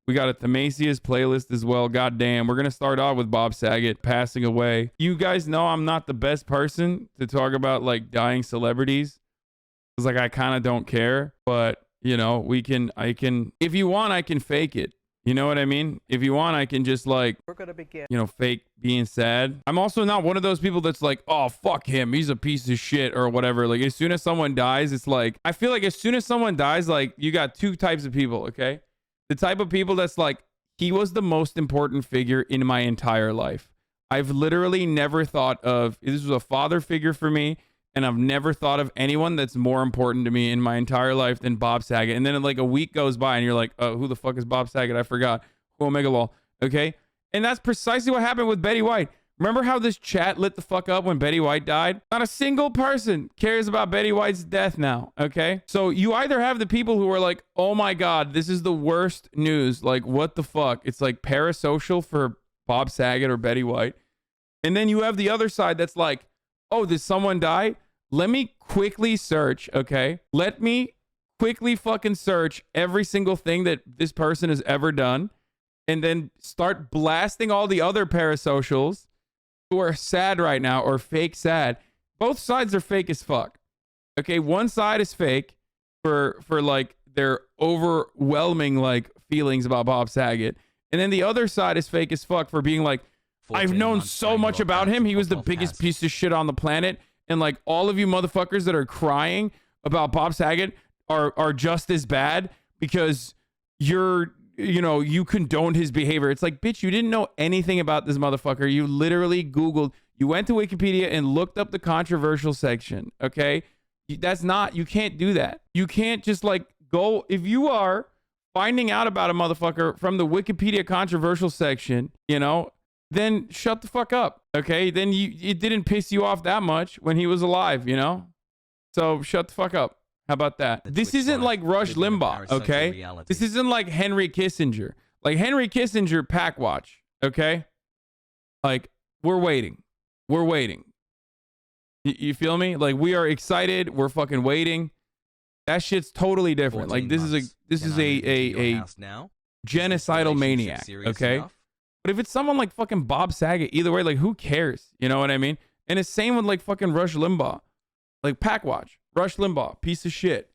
We got a Themasius playlist as well. God damn. We're going to start off with Bob Saget passing away. You guys know I'm not the best person to talk about like dying celebrities. It's like I kind of don't care, but you know, if you want, I can fake it. You know what I mean? If you want, I can just like, we're gonna begin. You know, fake being sad. I'm also not one of those people that's like, oh, fuck him, he's a piece of shit or whatever. Like as soon as someone dies, it's like, I feel like as soon as someone dies, like you got two types of people, okay? The type of people that's like, he was the most important figure in my entire life. I've literally never thought of, this was a father figure for me, and I've never thought of anyone that's more important to me in my entire life than Bob Saget. And then like a week goes by and you're like, oh, who the fuck is Bob Saget? I forgot. Omega Law. Okay. And that's precisely what happened with Betty White. Remember how this chat lit the fuck up when Betty White died? Not a single person cares about Betty White's death now. Okay. So you either have the people who are like, oh my God, this is the worst news. Like, what the fuck? It's like parasocial for Bob Saget or Betty White. And then you have the other side that's like, oh, did someone die? Let me quickly search, okay? Let me quickly fucking search every single thing that this person has ever done and then start blasting all the other parasocials who are sad right now or fake sad. Both sides are fake as fuck. Okay, one side is fake for like their overwhelming like feelings about Bob Saget. And then the other side is fake as fuck for being like, I've known so much about him. He was the biggest piece of shit on the planet. And like all of you motherfuckers that are crying about Bob Saget are just as bad because you condoned his behavior. It's like, bitch, you didn't know anything about this motherfucker. You literally Googled, you went to Wikipedia and looked up the controversial section. Okay. You can't do that. You can't just like go, if you are finding out about a motherfucker from the Wikipedia controversial section, you know, then shut the fuck up, okay? Then it didn't piss you off that much when he was alive, you know? So shut the fuck up. How about that? This isn't like Rush Limbaugh, okay? This isn't like Henry Kissinger. Like Henry Kissinger, pack watch, okay? Like, we're waiting. We're waiting. You feel me? Like, we are excited. We're fucking waiting. That shit's totally different. Like, this is a genocidal maniac, okay? But if it's someone like fucking Bob Saget, either way, like who cares? You know what I mean? And it's same with like fucking Rush Limbaugh. Like pack watch. Rush Limbaugh, piece of shit.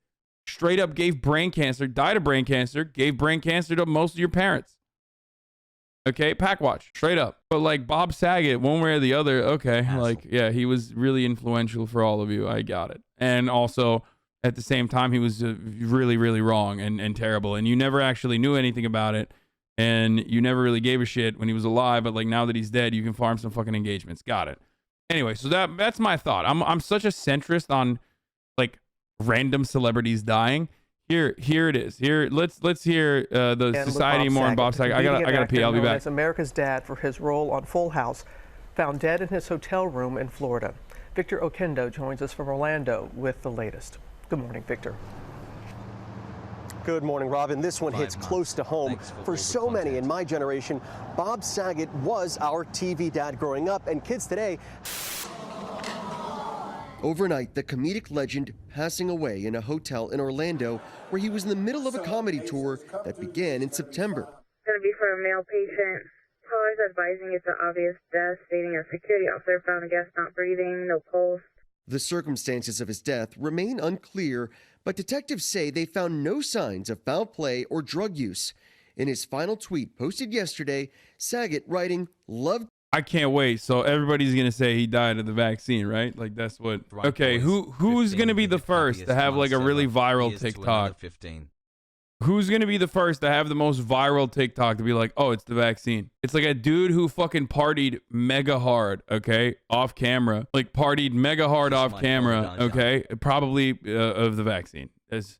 Straight up gave brain cancer, died of brain cancer, gave brain cancer to most of your parents. Okay, pack watch, straight up. But like Bob Saget, one way or the other, okay, asshole. Like, yeah, he was really influential for all of you. I got it. And also, at the same time, he was really, really wrong and terrible. And you never actually knew anything about it. And you never really gave a shit when he was alive, but like now that he's dead, you can farm some fucking engagements. Got it. Anyway, so that's my thought. I'm such a centrist on like random celebrities dying. Here it is. Here, let's hear the Society more and Bob Saget. I gotta pee. I'll be back. As America's dad for his role on Full House, found dead in his hotel room in Florida. Victor Okendo joins us from Orlando with the latest. Good morning, Victor. Good morning, Robin. This one hits close to home. For so many in my generation, Bob Saget was our TV dad growing up, and kids today. Overnight, the comedic legend passing away in a hotel in Orlando where he was in the middle of a comedy tour that began in September. Going to be for a male patient. Callers advising it's an obvious death, stating a security officer found a guest not breathing, no pulse. The circumstances of his death remain unclear, but detectives say they found no signs of foul play or drug use. In his final tweet posted yesterday, Saget writing, "Loved." I can't wait. So everybody's gonna say he died of the vaccine, right? Like that's what. Okay, who's gonna be the first to have like a really viral TikTok? Who's gonna be the first to have the most viral TikTok to be like, oh, it's the vaccine? It's like a dude who fucking partied mega hard, okay, off camera, like partied mega hard off camera, okay, probably of the vaccine. There's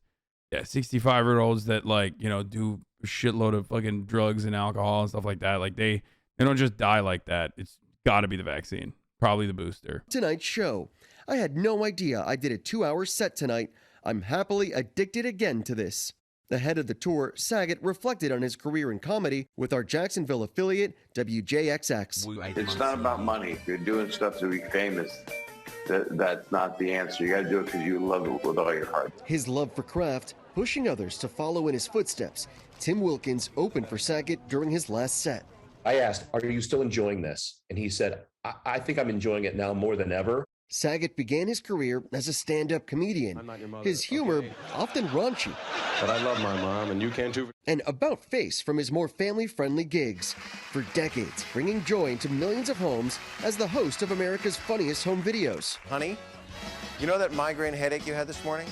65-year-olds that like do a shitload of fucking drugs and alcohol and stuff like that. Like they don't just die like that. It's got to be the vaccine, probably the booster. Tonight's show. I had no idea I did a 2-hour set tonight. I'm happily addicted again to this. The head of the tour, Saget, reflected on his career in comedy with our Jacksonville affiliate, WJXX. It's not about money. If you're doing stuff to be famous, that's not the answer. You got to do it because you love it with all your heart. His love for craft pushing others to follow in his footsteps. Tim Wilkins opened for Saget during his last set. I asked, "Are you still enjoying this?" And he said, I think I'm enjoying it now more than ever. Saget began his career as a stand-up comedian. His humor, often raunchy. But I love my mom, and you can too. And about face from his more family-friendly gigs. For decades, bringing joy into millions of homes as the host of America's Funniest Home Videos. Honey, you know that migraine headache you had this morning?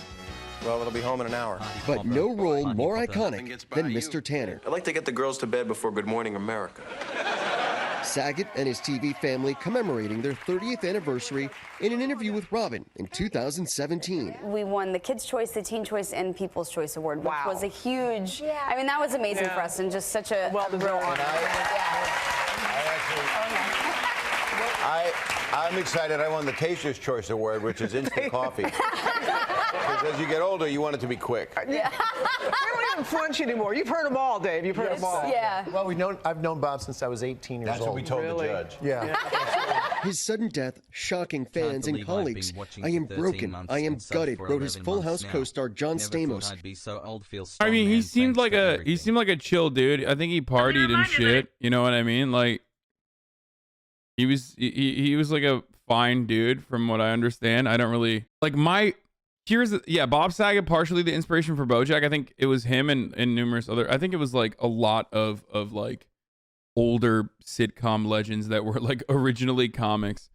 Well, it'll be home in an hour. But no role more iconic than Mr. Tanner. I'd like to get the girls to bed before Good Morning America. Saget and his TV family commemorating their 30th anniversary in an interview with Robin in 2017. We won the Kids' Choice, the Teen Choice, and People's Choice Award, which was a huge, I mean, that was amazing for us and just such a real honor. I'm excited I won the Taster's Choice Award, which is instant coffee. Because as you get older, you want it to be quick. Yeah. We don't even flinch anymore. You've heard them all, Dave. You've heard them all. Yeah. Well, I've known Bob since I was 18 years old. That's what we told the judge. Yeah. His sudden death shocking fans and colleagues. I am broken. I am gutted, wrote his Full House co-star John Stamos. I mean, he seemed like a chill dude. I think he partied and shit. You know what I mean? Like, he was like a fine dude from what I understand. I don't really like Bob Saget, partially the inspiration for BoJack. I think it was him and numerous other. I think it was like a lot of like older sitcom legends that were like originally comics.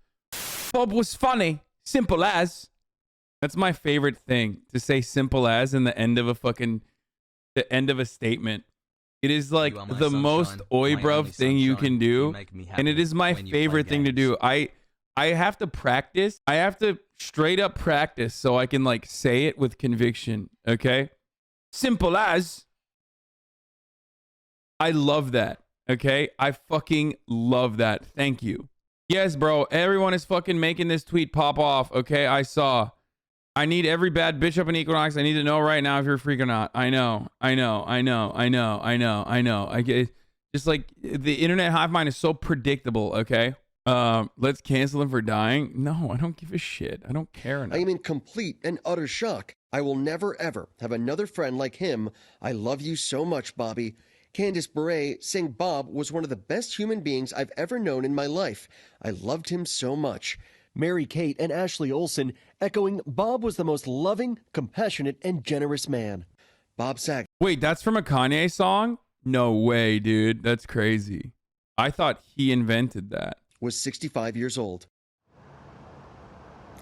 Bob was funny, simple as. That's my favorite thing, to say simple as in the end of a statement. It is like the most oi bruv thing you can do, and it is my favorite thing to do. I have to practice. I have to straight up practice so I can like say it with conviction. Okay, simple as. I love that. Okay, I fucking love that. Thank you. Yes, bro. Everyone is fucking making this tweet pop off. Okay, I saw. I need every bad bitch up in Equinox. I need to know right now if you're a freak or not. I know. I get just like the internet hive mind is so predictable. Okay. Let's cancel him for dying. No, I don't give a shit. I don't care enough. I am in complete and utter shock. I will never ever have another friend like him. I love you so much, Bobby. Candice Bure saying Bob was one of the best human beings I've ever known in my life. I loved him so much. Mary Kate and Ashley Olsen echoing Bob was the most loving, compassionate, and generous man. Bob Saget. Wait, that's from a Kanye song? No way, dude. That's crazy. I thought he invented that. Was 65 years old.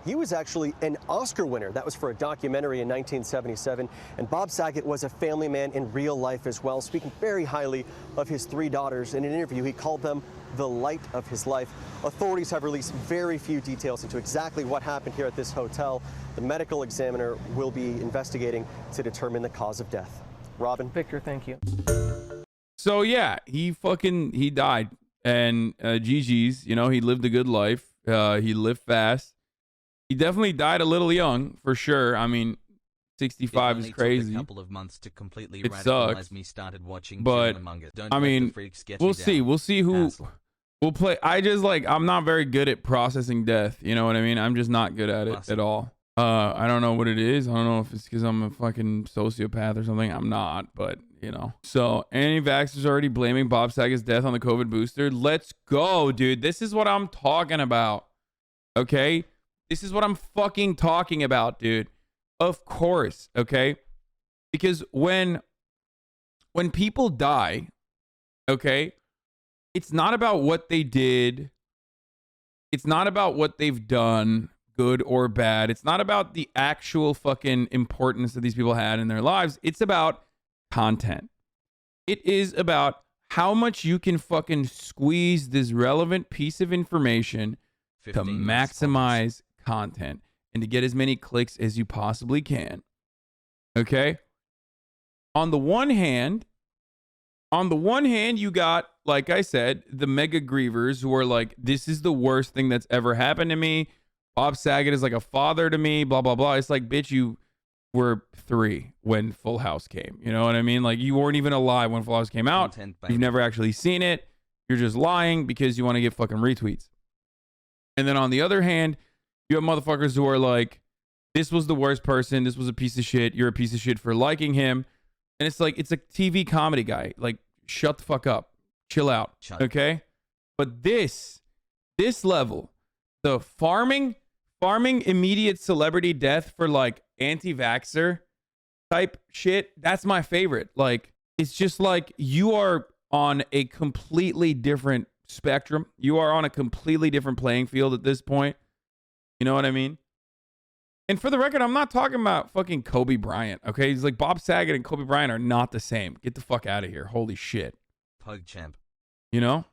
He was actually an Oscar winner. That was for a documentary in 1977. And Bob Saget was a family man in real life as well, speaking very highly of his three daughters. In an interview, he called them the light of his life. Authorities have released very few details into exactly what happened here at this hotel. The medical examiner will be investigating to determine the cause of death. Robin. Victor, thank you. So yeah, he died. And GG's, you know, he lived a good life. He lived fast. He definitely died a little young, for sure. I mean, 65 is crazy. Took a couple of months to completely it sucks. Me started watching but Don't I mean, we'll see. We'll see who will play. I'm not very good at processing death. You know what I mean? I'm just not good at it at all. I don't know what it is. I don't know if it's because I'm a fucking sociopath or something. I'm not, but you know. So anti-vaxxers already blaming Bob Saget's death on the COVID booster. Let's go, dude. This is what I'm talking about. Okay? This is what I'm fucking talking about, dude. Of course, okay? Because when people die, okay, it's not about what they did. It's not about what they've done, good or bad. It's not about the actual fucking importance that these people had in their lives. It's about content. It is about how much you can fucking squeeze this relevant piece of information to maximize content and to get as many clicks as you possibly can. Okay? On the one hand, you got, like I said, the mega grievers who are like, this is the worst thing that's ever happened to me. Bob Saget is like a father to me, blah, blah, blah. It's like, bitch, you were 3 when Full House came. You know what I mean? Like, you weren't even alive when Full House came out. You've never actually seen it. You're just lying because you want to get fucking retweets. And then on the other hand, you have motherfuckers who are like, this was the worst person. This was a piece of shit. You're a piece of shit for liking him. And it's like, it's a TV comedy guy. Like, shut the fuck up. Chill out. Okay? But this level, the farming immediate celebrity death for like anti-vaxxer type shit, that's my favorite. Like, it's just like you are on a completely different spectrum. You are on a completely different playing field at this point. You know what I mean? And for the record, I'm not talking about fucking Kobe Bryant, okay? He's like, Bob Saget and Kobe Bryant are not the same. Get the fuck out of here. Holy shit. Pug champ. You know?